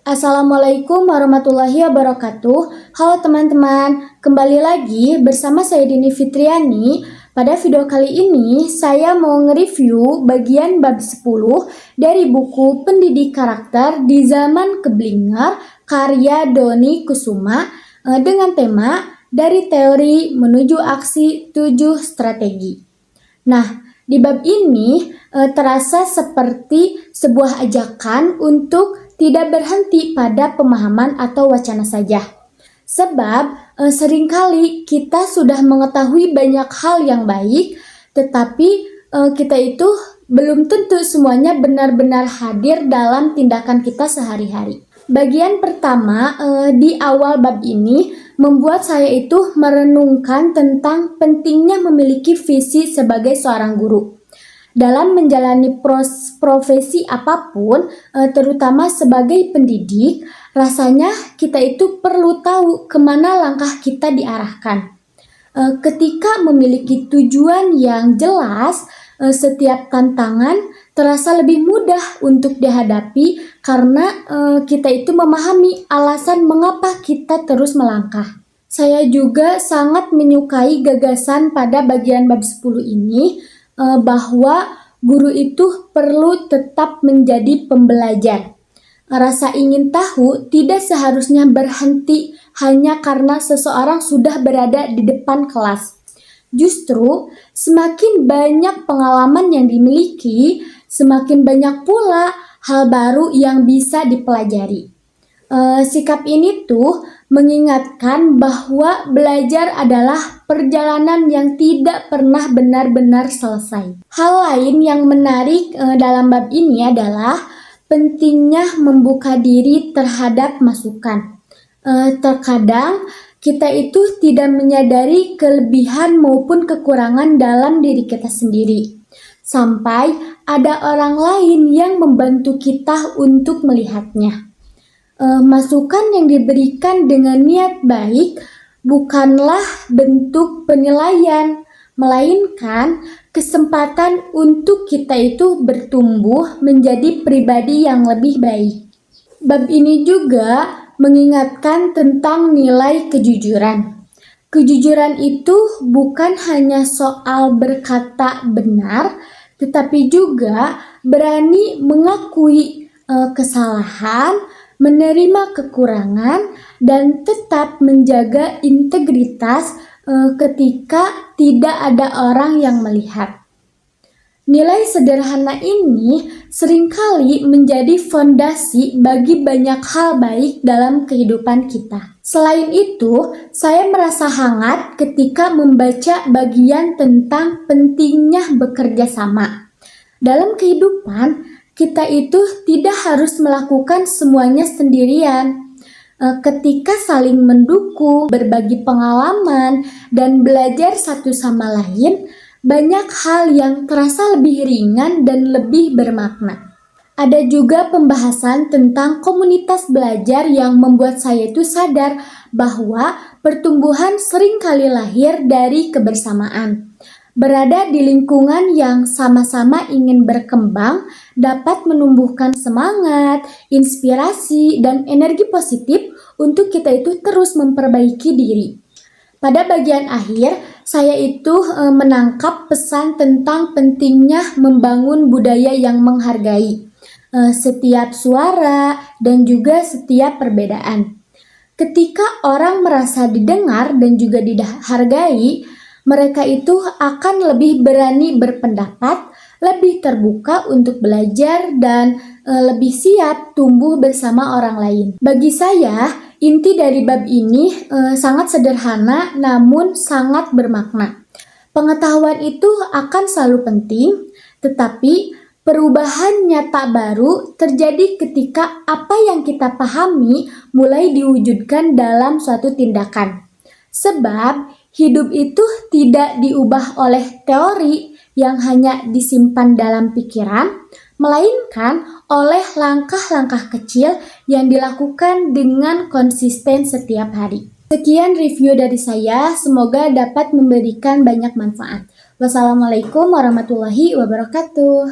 Assalamualaikum warahmatullahi wabarakatuh. Halo teman-teman, kembali lagi bersama saya Dini Fitriani. Pada video kali ini saya mau nge-review bagian bab 10 dari buku Pendidik Karakter di Zaman Keblinger karya Dony Kusuma dengan tema Dari Teori Menuju Aksi 7 Strategi. Nah, di bab ini terasa seperti sebuah ajakan untuk tidak berhenti pada pemahaman atau wacana saja. Sebab seringkali kita sudah mengetahui banyak hal yang baik, tetapi kita itu belum tentu semuanya benar-benar hadir dalam tindakan kita sehari-hari. Bagian pertama di awal bab ini membuat saya itu merenungkan tentang pentingnya memiliki visi sebagai seorang guru. Dalam menjalani profesi apapun, terutama sebagai pendidik, rasanya kita itu perlu tahu kemana langkah kita diarahkan. Ketika memiliki tujuan yang jelas, setiap tantangan terasa lebih mudah untuk dihadapi karena kita itu memahami alasan mengapa kita terus melangkah. Saya juga sangat menyukai gagasan pada bagian bab 10 ini, bahwa guru itu perlu tetap menjadi pembelajar. Rasa ingin tahu tidak seharusnya berhenti hanya karena seseorang sudah berada di depan kelas. Justru semakin banyak pengalaman yang dimiliki, semakin banyak pula hal baru yang bisa dipelajari. Sikap ini tuh mengingatkan bahwa belajar adalah perjalanan yang tidak pernah benar-benar selesai. Hal lain yang menarik dalam bab ini adalah pentingnya membuka diri terhadap masukan. Terkadang kita itu tidak menyadari kelebihan maupun kekurangan dalam diri kita sendiri, sampai ada orang lain yang membantu kita untuk melihatnya. Masukan yang diberikan dengan niat baik bukanlah bentuk penilaian, melainkan kesempatan untuk kita itu bertumbuh menjadi pribadi yang lebih baik. Bab ini juga mengingatkan tentang nilai kejujuran. Kejujuran itu bukan hanya soal berkata benar, tetapi juga berani mengakui kesalahan, menerima kekurangan, dan tetap menjaga integritas ketika tidak ada orang yang melihat. Nilai sederhana ini seringkali menjadi fondasi bagi banyak hal baik dalam kehidupan kita. Selain itu, saya merasa hangat ketika membaca bagian tentang pentingnya bekerja sama. Dalam kehidupan, kita itu tidak harus melakukan semuanya sendirian. Ketika saling mendukung, berbagi pengalaman, dan belajar satu sama lain, banyak hal yang terasa lebih ringan dan lebih bermakna. Ada juga pembahasan tentang komunitas belajar yang membuat saya itu sadar bahwa pertumbuhan seringkali lahir dari kebersamaan. Berada di lingkungan yang sama-sama ingin berkembang dapat menumbuhkan semangat, inspirasi, dan energi positif untuk kita itu terus memperbaiki diri. Pada bagian akhir, saya itu menangkap pesan tentang pentingnya membangun budaya yang menghargai setiap suara dan juga setiap perbedaan. Ketika orang merasa didengar dan juga dihargai, mereka itu akan lebih berani berpendapat, lebih terbuka untuk belajar, dan lebih siap tumbuh bersama orang lain. Bagi saya, inti dari bab ini sangat sederhana namun sangat bermakna. Pengetahuan itu akan selalu penting, tetapi perubahan nyata baru terjadi ketika apa yang kita pahami mulai diwujudkan dalam suatu tindakan. Sebab hidup itu tidak diubah oleh teori yang hanya disimpan dalam pikiran, melainkan oleh langkah-langkah kecil yang dilakukan dengan konsisten setiap hari. Sekian review dari saya, semoga dapat memberikan banyak manfaat. Wassalamualaikum warahmatullahi wabarakatuh.